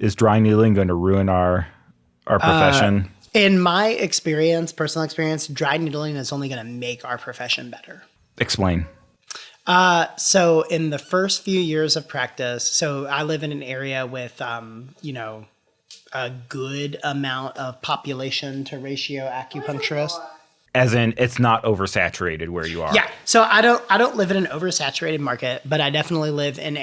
Is dry needling going to ruin our profession? In my experience, personal experience, dry needling is only going to make our profession better. Explain. So in the first few years of practice, so I live in an area with, a good amount of population to ratio acupuncturists. As in, it's not oversaturated where you are. Yeah. So I don't live in an oversaturated market, but I definitely live in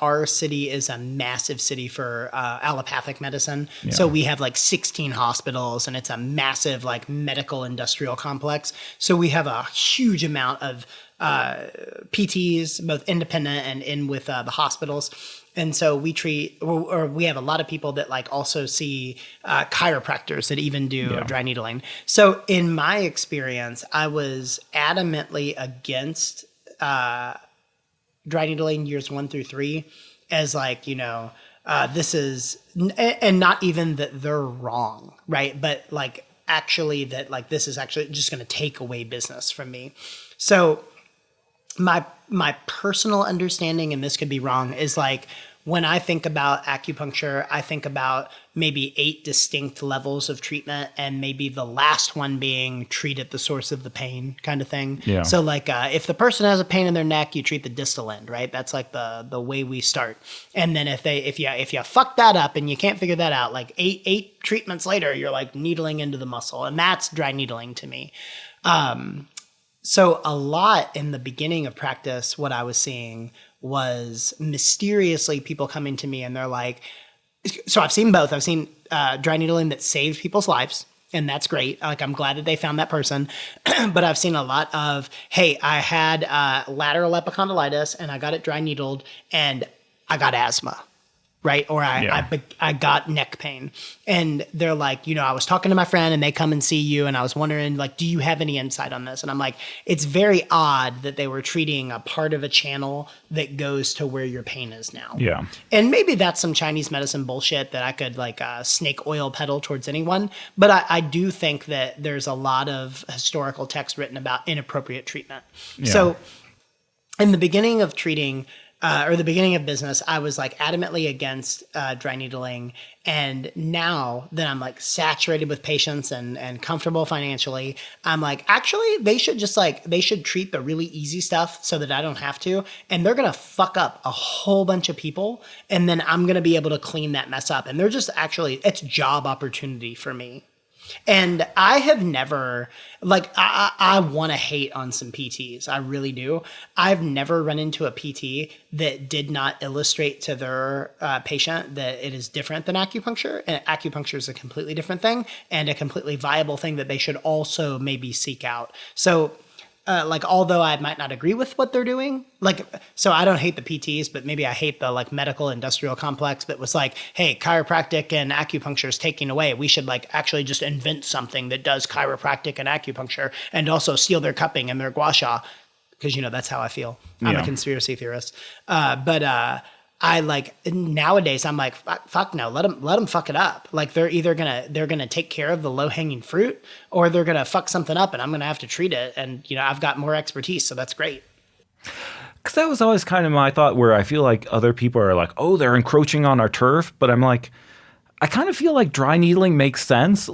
our city is a massive city for allopathic medicine. Yeah. So we have 16 hospitals, and it's a massive medical industrial complex. So we have a huge amount of PTs, both independent and in with the hospitals. And so we treat, or we have a lot of people that also see chiropractors that even do dry needling. So in my experience, I was adamantly against dry needling years 1 through 3 as this is, and not even that they're wrong, right? But actually that this is actually just going to take away business from me. So my personal understanding, and this could be wrong, is when I think about acupuncture, I think about maybe 8 distinct levels of treatment, and maybe the last one being treat at the source of the pain kind of thing. Yeah. So if the person has a pain in their neck, you treat the distal end, right? That's the way we start. And then if you fuck that up and you can't figure that out, eight treatments later, you're needling into the muscle, and that's dry needling to me. So a lot in the beginning of practice, what I was seeing was mysteriously people coming to me and they're so I've seen both. I've seen dry needling that saves people's lives, and that's great. I'm glad that they found that person. But I've seen a lot of, hey, I had lateral epicondylitis and I got it dry needled and I got asthma. Right. Or I got neck pain, and they're I was talking to my friend and they come and see you, and I was wondering, do you have any insight on this? And I'm it's very odd that they were treating a part of a channel that goes to where your pain is now. Yeah. And maybe that's some Chinese medicine bullshit that I could snake oil peddle towards anyone. But I do think that there's a lot of historical text written about inappropriate treatment. Yeah. So in the beginning of treating, or the beginning of business, I was adamantly against dry needling. And now that I'm saturated with patients and comfortable financially, I'm actually they should just they should treat the really easy stuff so that I don't have to. And they're going to fuck up a whole bunch of people. And then I'm going to be able to clean that mess up. And they're just it's job opportunity for me. And I have never, I want to hate on some PTs. I really do. I've never run into a PT that did not illustrate to their patient that it is different than acupuncture. And acupuncture is a completely different thing and a completely viable thing that they should also maybe seek out. So although I might not agree with what they're doing, so I don't hate the PTs, but maybe I hate the medical industrial complex that was hey, chiropractic and acupuncture is taking away. We should actually just invent something that does chiropractic and acupuncture and also steal their cupping and their gua sha, because that's how I feel. I'm a conspiracy theorist. But I nowadays I'm fuck no, let them fuck it up. They're either gonna take care of the low hanging fruit, or they're gonna fuck something up and I'm gonna have to treat it. And I've got more expertise, so that's great. Because that was always kind of my thought, where I feel other people are oh, they're encroaching on our turf, but I'm I kind of feel dry needling makes sense.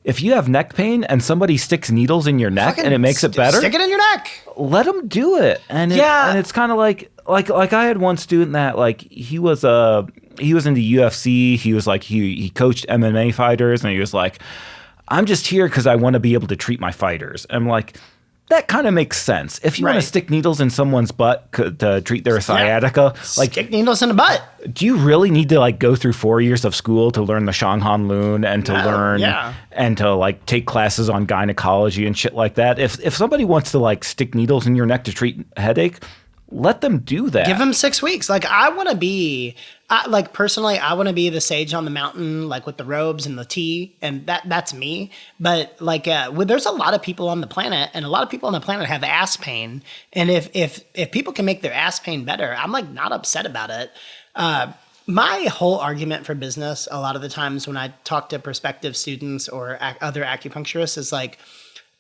If you have neck pain and somebody sticks needles in your neck and it makes it better, stick it in your neck. Let them do it. And it's kind of like I had one student that he was in the UFC. He was he coached MMA fighters, and he was I'm just here because I want to be able to treat my fighters. I'm that kind of makes sense. If you want to stick needles in someone's butt to treat their sciatica, stick needles in the butt. Do you really need to go through 4 years of school to learn the Shanghan Lun and to learn and to take classes on gynecology and shit like that? If somebody wants to stick needles in your neck to treat a headache, let them do that. Give them 6 weeks. I want to be, personally, I want to be the sage on the mountain, with the robes and the tea, and that's me. But there's a lot of people on the planet, and a lot of people on the planet have ass pain. And if people can make their ass pain better, I'm not upset about it. My whole argument for business, a lot of the times when I talk to prospective students or other acupuncturists, is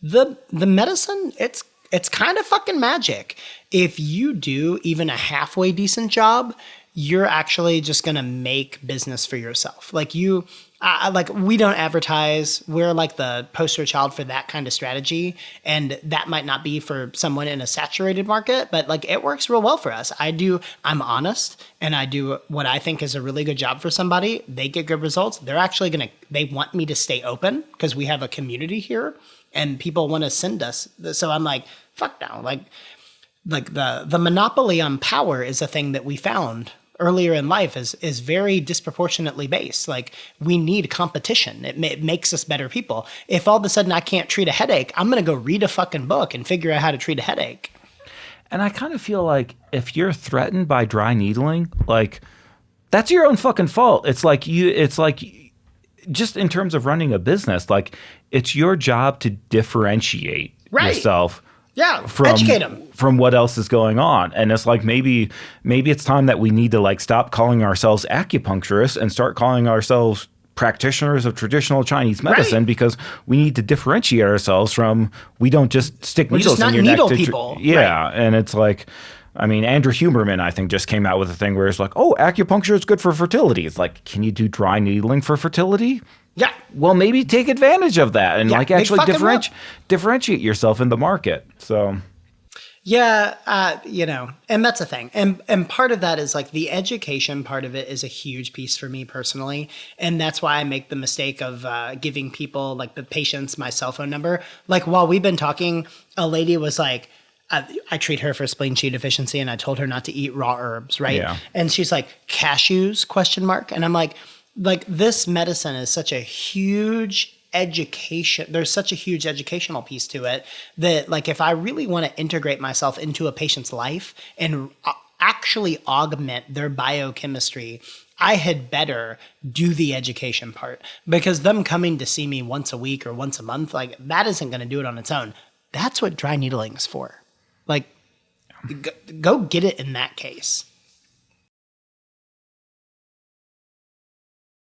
the medicine, it's kind of fucking magic. If you do even a halfway decent job, you're actually just going to make business for yourself. Like we don't advertise. We're like the poster child for that kind of strategy. And that might not be for someone in a saturated market, but like it works real well for us. I'm honest and I do what I think is a really good job for somebody. They get good results. They want me to stay open because we have a community here and people want to send us. So I'm like, fuck no. Like the monopoly on power is a thing that we found earlier in life is very disproportionately based. Like we need competition. It makes us better people. If all of a sudden I can't treat a headache, I'm going to go read a fucking book and figure out how to treat a headache. And I kind of feel like if you're threatened by dry needling, like that's your own fucking fault. It's like just in terms of running a business, like it's your job to differentiate yourself. Yeah, educate them from what else is going on. And it's like maybe it's time that we need to like stop calling ourselves acupuncturists and start calling ourselves practitioners of traditional Chinese medicine because we need to differentiate ourselves from we don't just stick needles in your neck. Needle people. And it's like, I mean, Andrew Huberman, I think, just came out with a thing where it's like, oh, acupuncture is good for fertility. It's like, can you do dry needling for fertility? Yeah. Well, maybe take advantage of that and like actually differentiate yourself in the market. So. Yeah, and that's a thing. And part of that is like the education part of it is a huge piece for me personally. And that's why I make the mistake of giving people like the patients my cell phone number. Like while we've been talking, a lady was like, I treat her for spleen chi deficiency and I told her not to eat raw herbs, right? Yeah. And she's like, cashews, ? And I'm like this medicine is such a huge education. There's such a huge educational piece to it that like if I really want to integrate myself into a patient's life and actually augment their biochemistry, I had better do the education part because them coming to see me once a week or once a month, like that isn't going to do it on its own. That's what dry needling is for. Like go get it in that case.